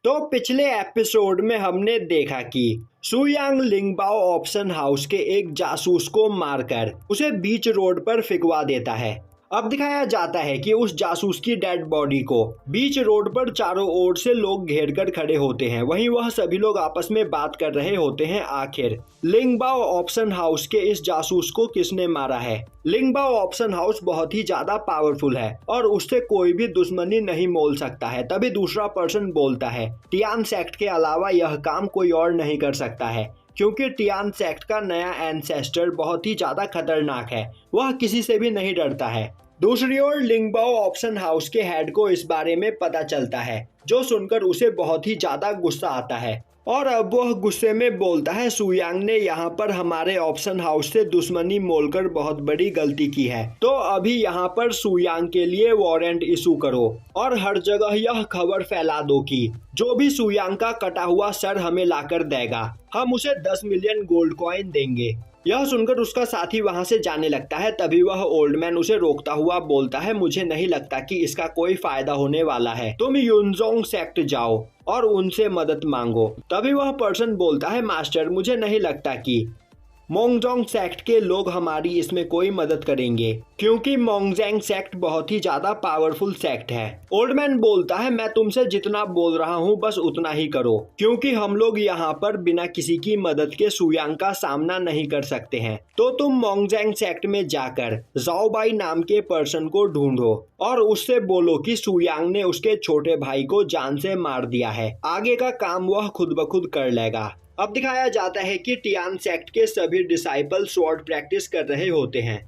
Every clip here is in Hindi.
तो पिछले एपिसोड में हमने देखा कि सुयांग लिंगबाओ ऑप्शन हाउस के एक जासूस को मारकर उसे बीच रोड पर फिकवा देता है। अब दिखाया जाता है कि उस जासूस की डेड बॉडी को बीच रोड पर चारों ओर से लोग घेर कर खड़े होते हैं। वहीं वह सभी लोग आपस में बात कर रहे होते हैं आखिर लिंगबाओ ऑप्शन हाउस के इस जासूस को किसने मारा है। लिंगबाओ ऑप्शन हाउस बहुत ही ज्यादा पावरफुल है और उससे कोई भी दुश्मनी नहीं मोल सकता है। तभी दूसरा पर्सन बोलता है टियान सेक्ट के अलावा यह काम कोई और नहीं कर सकता है, क्योंकि टियान सेक्ट का नया एंसेस्टर बहुत ही ज्यादा खतरनाक है, वह किसी से भी नहीं डरता है। दूसरी ओर लिंगबाओ ऑप्शन हाउस के हेड को इस बारे में पता चलता है, जो सुनकर उसे बहुत ही ज्यादा गुस्सा आता है और अब वह गुस्से में बोलता है सुयांग ने यहाँ पर हमारे ऑप्शन हाउस से दुश्मनी मोलकर बहुत बड़ी गलती की है, तो अभी यहाँ पर सुयांग के लिए वारंट इशू करो और हर जगह यह खबर फैला दो कि जो भी सुयांग का कटा हुआ सर हमें लाकर देगा हम उसे 10 मिलियन गोल्ड कॉइन देंगे। यह सुनकर उसका साथी वहां से जाने लगता है। तभी वह ओल्ड मैन उसे रोकता हुआ बोलता है मुझे नहीं लगता कि इसका कोई फायदा होने वाला है, तुम युनजोंग सेक्ट जाओ और उनसे मदद मांगो। तभी वह पर्सन बोलता है मास्टर मुझे नहीं लगता कि मोंगजोंग सेक्ट के लोग हमारी इसमें कोई मदद करेंगे, क्योंकि मोंगजेंग सेक्ट बहुत ही ज्यादा पावरफुल सेक्ट है। ओल्ड मैन बोलता है मैं तुमसे जितना बोल रहा हूँ बस उतना ही करो, क्योंकि हम लोग यहाँ पर बिना किसी की मदद के सुयांग का सामना नहीं कर सकते हैं। तो तुम मोंगजेंग सेक्ट में जाकर जाओबाई नाम के पर्सन को ढूंढो और उससे बोलो कि सुयांग ने उसके छोटे भाई को जान से मार दिया है, आगे का काम वह खुद ब खुद कर लेगा। अब दिखाया जाता है कि टियान सेक्ट के सभी डिसाइपल स्वॉर्ड प्रैक्टिस कर रहे होते हैं।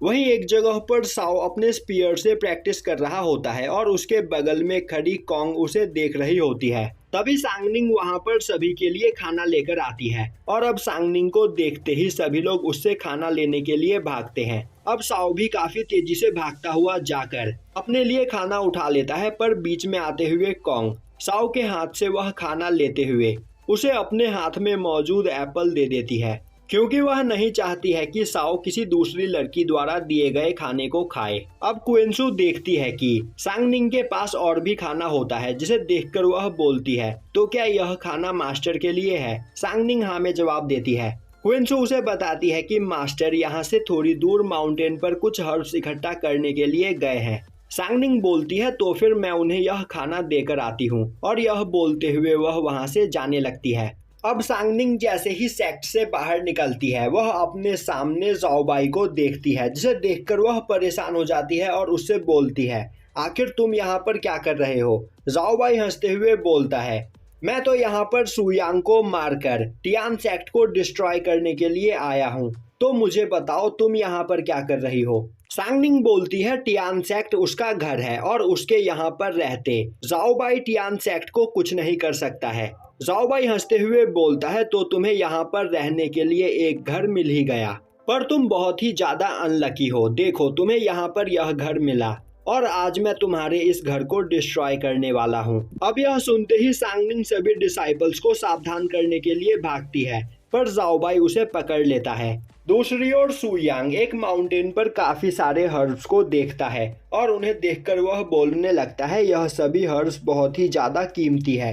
वहीं एक जगह पर साओ अपने स्पीयर से प्रैक्टिस कर रहा होता है और उसके बगल में खड़ी कॉन्ग उसे देख रही होती है। तभी सांगनिंग वहां पर सभी के लिए खाना लेकर आती है और अब सांगनिंग को देखते ही सभी लोग उससे खाना लेने के लिए भागते हैं। अब साओ भी काफी तेजी से भागता हुआ जाकर अपने लिए खाना उठा लेता है, पर बीच में आते हुए कॉन्ग साओ के हाथ से वह खाना लेते हुए उसे अपने हाथ में मौजूद एप्पल दे देती है, क्योंकि वह नहीं चाहती है कि साओ किसी दूसरी लड़की द्वारा दिए गए खाने को खाए। अब क्विंसू देखती है कि सांगनिंग के पास और भी खाना होता है, जिसे देखकर वह बोलती है तो क्या यह खाना मास्टर के लिए है। सांगनिंग हाँ में जवाब देती है। क्विंसू उसे बताती है कि मास्टर यहाँ से थोड़ी दूर माउंटेन पर कुछ हर्ब्स इकट्ठा करने के लिए गए हैं। सांगनिंग बोलती है तो फिर मैं उन्हें यह खाना देकर आती हूँ, और यह बोलते हुए वह वहां से जाने लगती है। अब सांगनिंग जैसे ही सेक्ट से बाहर निकलती है वह अपने सामने जाओबाई को देखती है, जिसे देखकर वह परेशान हो जाती है और उससे बोलती है आखिर तुम यहाँ पर क्या कर रहे हो। जाओबाई हंसते हुए बोलता है मैं तो यहाँ पर सुयांग को मारकर टियान सेक्ट को डिस्ट्रॉय करने के लिए आया हूँ, तो मुझे बताओ तुम यहाँ पर क्या कर रही हो। सांगनिंग बोलती है टियान सेक्ट उसका घर है और उसके यहाँ पर रहते जाओबाई टियान सेक्ट को कुछ नहीं कर सकता है। जाओबाई हंसते हुए बोलता है तो तुम्हें यहाँ पर रहने के लिए एक घर मिल ही गया, पर तुम बहुत ही ज्यादा अनलकी हो। देखो तुम्हें यहाँ पर यह घर मिला और आज मैं तुम्हारे इस घर को डिस्ट्रॉय करने वाला हूँ। अब यह सुनते ही सांगनिंग सभी डिसाइपल्स को सावधान करने के लिए भागती है, पर जाओबाई उसे पकड़ लेता है। दूसरी ओर सुयांग एक माउंटेन पर काफी सारे हर्ब्स को देखता है और उन्हें देखकर वह बोलने लगता है यह सभी हर्ब्स बहुत ही ज्यादा कीमती है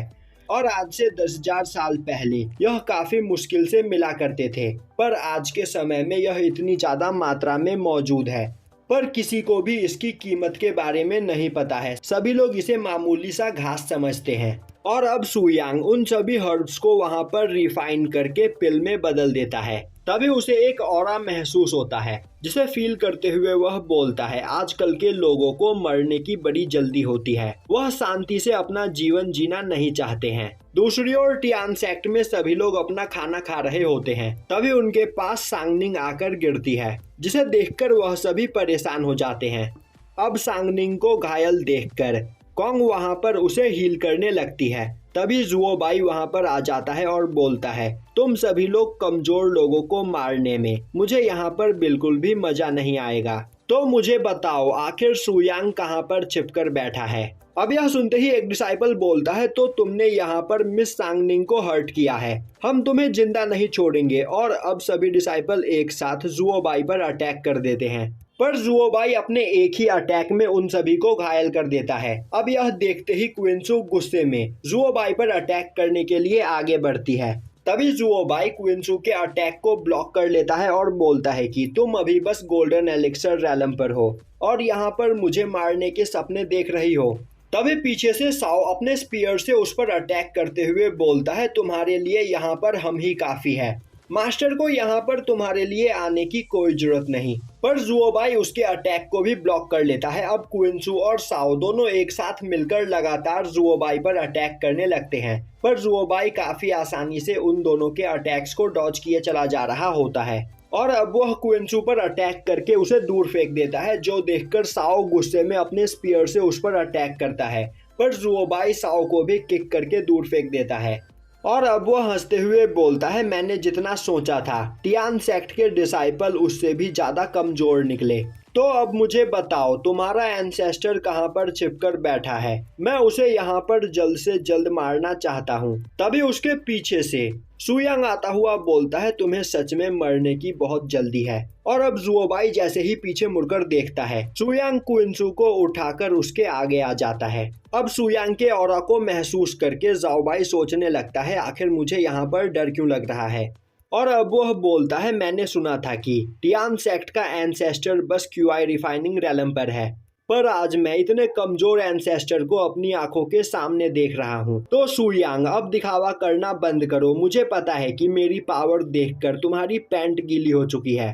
और आज से 10,000 साल पहले यह काफी मुश्किल से मिला करते थे, पर आज के समय में यह इतनी ज्यादा मात्रा में मौजूद है, पर किसी को भी इसकी कीमत के बारे में नहीं पता है। सभी लोग इसे मामूली सा घास समझते हैं। और अब सुयांग उन सभी हर्ब्स को वहां पर रिफाइन करके पिल में बदल देता है। तभी उसे एक ऑरा महसूस होता है, जिसे फील करते हुए वह बोलता है आजकल के लोगों को मरने की बड़ी जल्दी होती है, वह शांति से अपना जीवन जीना नहीं चाहते हैं। दूसरी ओर टियान सेक्ट में सभी लोग अपना खाना खा रहे होते हैं। तभी उनके पास सांगनिंग आकर गिरती है, जिसे देखकर वह सभी परेशान हो जाते हैं। अब सांगनिंग को घायल देखकर कॉन्ग वहां पर उसे हील करने लगती है। तभी जुओबाई वहां पर आ जाता है और बोलता है तुम सभी लोग कमजोर लोगों को मारने में मुझे यहाँ पर बिल्कुल भी मजा नहीं आएगा, तो मुझे बताओ आखिर सुयांग कहाँ पर छिपकर बैठा है। अब यह सुनते ही एक डिसाइपल बोलता है तो तुमने यहाँ पर मिस सांगनिंग को हर्ट किया है, हम तुम्हें जिंदा नहीं छोड़ेंगे। और अब सभी डिसाइपल एक साथ जुओबाई पर अटैक कर देते हैं, पर जुओबाई अपने एक ही अटैक में उन सभी को घायल कर देता है। अब यह देखते ही क्विंसू गुस्से में जुओबाई पर अटैक करने के लिए आगे बढ़ती है। तभी जुओबाई क्विंसू के अटैक को ब्लॉक कर लेता है और बोलता है कि तुम अभी बस गोल्डन एलिक्सर रैलम पर हो और यहाँ पर मुझे मारने के सपने देख रही हो। तभी पीछे से साओ अपने स्पीयर से उस पर अटैक करते हुए बोलता है तुम्हारे लिए यहाँ पर हम ही काफी है, मास्टर को यहाँ पर तुम्हारे लिए आने की कोई जरूरत नहीं। पर जुओबाई उसके अटैक को भी ब्लॉक कर लेता है। अब क्विंसू और साओ दोनों एक साथ मिलकर लगातार जुओबाई पर अटैक करने लगते हैं, पर जुओबाई काफी आसानी से उन दोनों के अटैक्स को डॉज किए चला जा रहा होता है और अब वह क्विंसू पर अटैक करके उसे दूर फेंक देता है, जो देखकर साओ गुस्से में अपने स्पीयर से उस पर अटैक करता है, पर जुओबाई साओ को भी किक करके दूर फेंक देता है और अब वह हंसते हुए बोलता है मैंने जितना सोचा था टियान सेक्ट के डिसाइपल उससे भी ज्यादा कमजोर निकले। तो अब मुझे बताओ तुम्हारा एंसेस्टर कहाँ पर छिपकर बैठा है, मैं उसे यहाँ पर जल्द से जल्द मारना चाहता हूँ। तभी उसके पीछे से सुयांग आता हुआ बोलता है तुम्हें सच में मरने की बहुत जल्दी है। और अब जुओबाई जैसे ही पीछे मुड़कर देखता है सुयांग क्विंसू को उठाकर उसके आगे आ जाता है। अब सुयांग के ऑरा को महसूस करके जाओबाई सोचने लगता है आखिर मुझे यहाँ पर डर क्यों लग रहा है और अब वह बोलता है मैंने सुना था कि टियान सेक्ट का एंसेस्टर बस क्यूआई रिफाइनिंग रैलम पर है, पर आज मैं इतने कमजोर एंसेस्टर को अपनी आंखों के सामने देख रहा हूँ। तो सुयांग अब दिखावा करना बंद करो, मुझे पता है कि मेरी पावर देखकर तुम्हारी पैंट गीली हो चुकी है।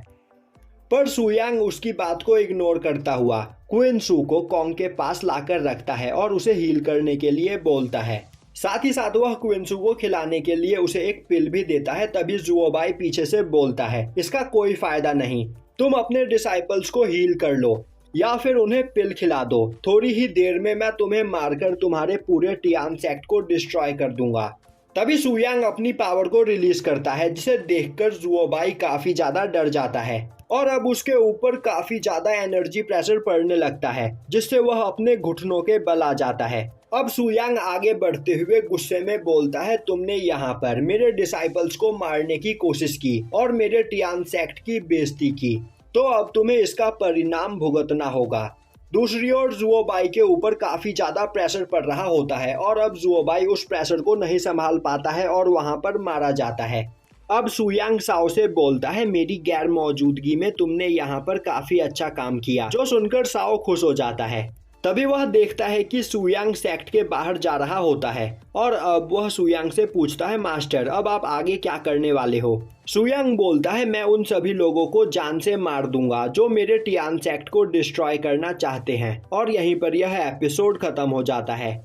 पर सुयांग उसकी बात को इग्नोर करता हुआ क्विंसू को कॉन्ग के पास लाकर रखता है और उसे हील करने के लिए बोलता है। साथ ही साथ वह क्विंसू को खिलाने के लिए उसे एक पिल भी देता है। तभी जुओबाई पीछे से बोलता है इसका कोई फायदा नहीं, तुम अपने डिसाइपल्स को हील कर लो या फिर उन्हें पिल खिला दो, थोड़ी ही देर में मैं तुम्हें मारकर तुम्हारे पूरे टियान सेक्ट को डिस्ट्रॉय कर दूंगा। तभी सुयांग अपनी पावर को रिलीज करता है, जिसे देखकर जुओबाई काफी ज्यादा डर जाता है और अब उसके ऊपर काफी ज्यादा एनर्जी प्रेशर पड़ने लगता है, जिससे वह अपने घुटनों के बल आ जाता है। अब सुयांग आगे बढ़ते हुए गुस्से में बोलता है तुमने यहाँ पर मेरे डिसाइपल्स को मारने की कोशिश की और मेरे टियान सेक्ट की बेइज्जती की, तो अब तुम्हें इसका परिणाम भुगतना होगा। दूसरी ओर जुओबाई के ऊपर काफी ज्यादा प्रेशर पड़ रहा होता है और अब जुओबाई उस प्रेशर को नहीं संभाल पाता है और वहां पर मारा जाता है। अब सुयांग साओ से बोलता है मेरी गैर मौजूदगी में तुमने यहाँ पर काफी अच्छा काम किया, जो सुनकर साओ खुश हो जाता है। तभी वह देखता है कि सुयांग सेक्ट के बाहर जा रहा होता है और अब वह सुयांग से पूछता है मास्टर अब आप आगे क्या करने वाले हो। सुयांग बोलता है मैं उन सभी लोगों को जान से मार दूंगा जो मेरे टियान सेक्ट को डिस्ट्रॉय करना चाहते हैं और यहीं पर यह एपिसोड खत्म हो जाता है।